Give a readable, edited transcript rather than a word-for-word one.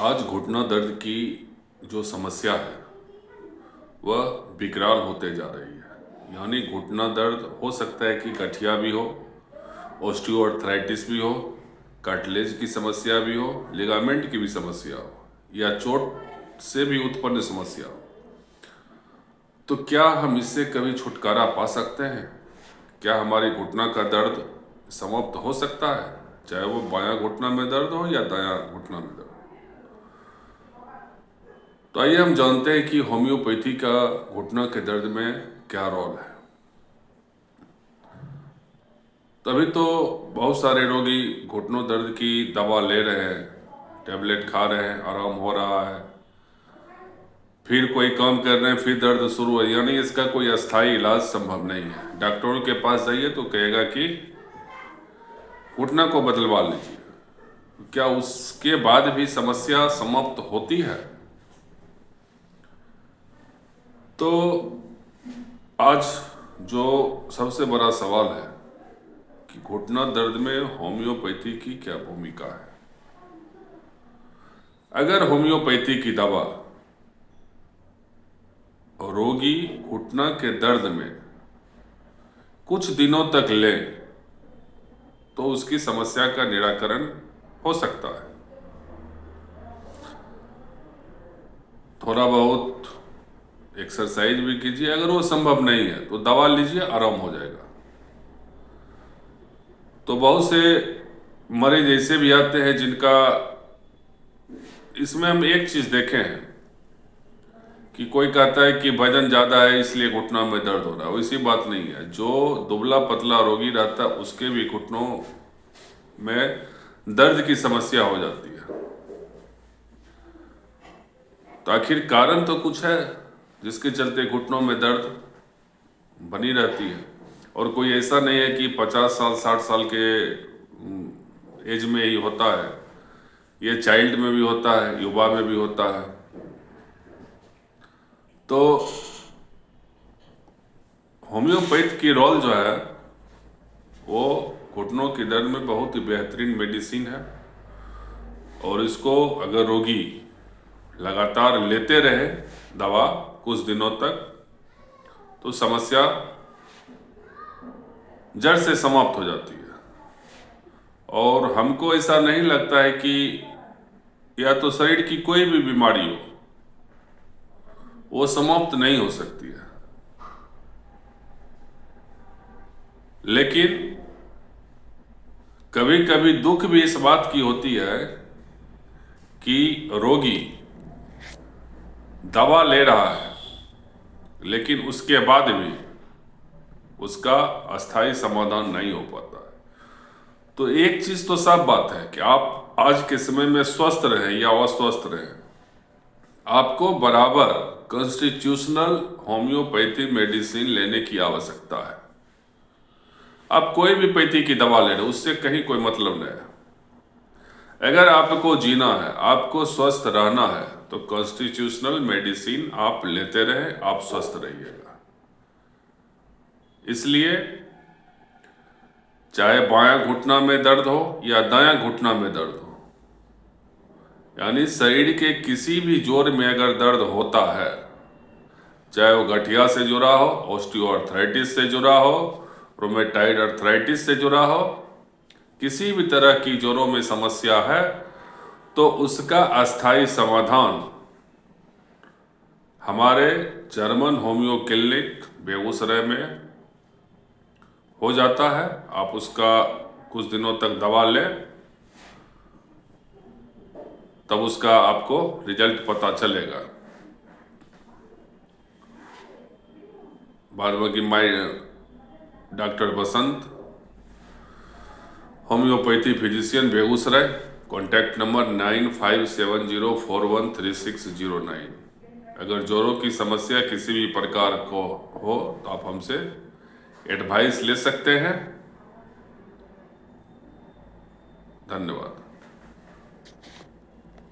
आज घुटना दर्द की जो समस्या है वह विकराल होते जा रही है। यानी घुटना दर्द हो सकता है कि गठिया भी हो, ऑस्टियोआर्थराइटिस भी हो, कार्टिलेज की समस्या भी हो, लिगामेंट की भी समस्या हो, या चोट से भी उत्पन्न समस्या हो। तो क्या हम इससे कभी छुटकारा पा सकते हैं? क्या हमारी घुटना का दर्द समाप्त हो सकता है, चाहे वो बायां घुटना में दर्द हो या दायां घुटना में दर्द हो? तो आइए हम जानते हैं कि होम्योपैथी का घुटना के दर्द में क्या रोल है। तभी तो बहुत सारे रोगी घुटनों दर्द की दवा ले रहे हैं, टैबलेट खा रहे हैं, आराम हो रहा है, फिर कोई काम कर रहे हैं, फिर दर्द शुरू है। यानी इसका कोई अस्थायी इलाज संभव नहीं है। डॉक्टरों के पास जाइए तो कहेगा कि घुटना को बदलवा लीजिए। क्या उसके बाद भी समस्या समाप्त होती है? तो आज जो सबसे बड़ा सवाल है कि घुटना दर्द में होम्योपैथी की क्या भूमिका है। अगर होम्योपैथी की दवा रोगी घुटना के दर्द में कुछ दिनों तक ले तो उसकी समस्या का निराकरण हो सकता है। थोड़ा बहुत एक्सरसाइज भी कीजिए, अगर वो संभव नहीं है तो दवा लीजिए, आराम हो जाएगा। तो बहुत से मरीज ऐसे भी आते हैं जिनका, इसमें हम एक चीज देखे हैं कि कोई कहता है कि वजन ज्यादा है इसलिए घुटना में दर्द हो रहा है। वैसी बात नहीं है। जो दुबला पतला रोगी रहता है उसके भी घुटनों में दर्द की समस्या हो जाती है। तो आखिर कारण तो कुछ है जिसके चलते घुटनों में दर्द बनी रहती है। और कोई ऐसा नहीं है कि 50 साल 60 साल के एज में ही होता है। ये चाइल्ड में भी होता है, युवा में भी होता है। तो होम्योपैथ की रोल जो है वो घुटनों के दर्द में बहुत ही बेहतरीन मेडिसिन है। और इसको अगर रोगी लगातार लेते रहे दवा कुछ दिनों तक तो समस्या जड़ से समाप्त हो जाती है। और हमको ऐसा नहीं लगता है कि या तो शरीर की कोई भी बीमारी हो वो समाप्त नहीं हो सकती है। लेकिन कभी कभी दुख भी इस बात की होती है कि रोगी दवा ले रहा है लेकिन उसके बाद भी उसका अस्थायी समाधान नहीं हो पाता है। तो एक चीज तो साफ बात है कि आप आज के समय में स्वस्थ रहें या अस्वस्थ रहें, आपको बराबर कॉन्स्टिट्यूशनल होम्योपैथी मेडिसिन लेने की आवश्यकता है। आप कोई भी पैथी की दवा ले रहे, उससे कहीं कोई मतलब नहीं है। अगर आपको जीना है, आपको स्वस्थ रहना है, तो कॉन्स्टिट्यूशनल मेडिसिन आप लेते रहे, आप स्वस्थ रहिएगा। इसलिए चाहे बायां घुटना में दर्द हो या दायां घुटना में दर्द हो, यानी शरीर के किसी भी जोड़ में अगर दर्द होता है, चाहे वो गठिया से जुड़ा हो, ऑस्टियोआर्थराइटिस से जुड़ा हो, रोमेटाइड अर्थराइटिस से जुड़ा हो, किसी भी तरह की जोड़ों में समस्या है, तो उसका अस्थायी समाधान हमारे जर्मन होम्यो क्लिनिक बेगूसराय में हो जाता है। आप उसका कुछ दिनों तक दवा लें, तब उसका आपको रिजल्ट पता चलेगा। बाद में कि doctor Basant, homeopathy physician Begusarai. Contact number 9570413609। अगर जोड़ों की समस्या किसी भी प्रकार को हो तो आप हमसे एडवाइस ले सकते हैं। धन्यवाद।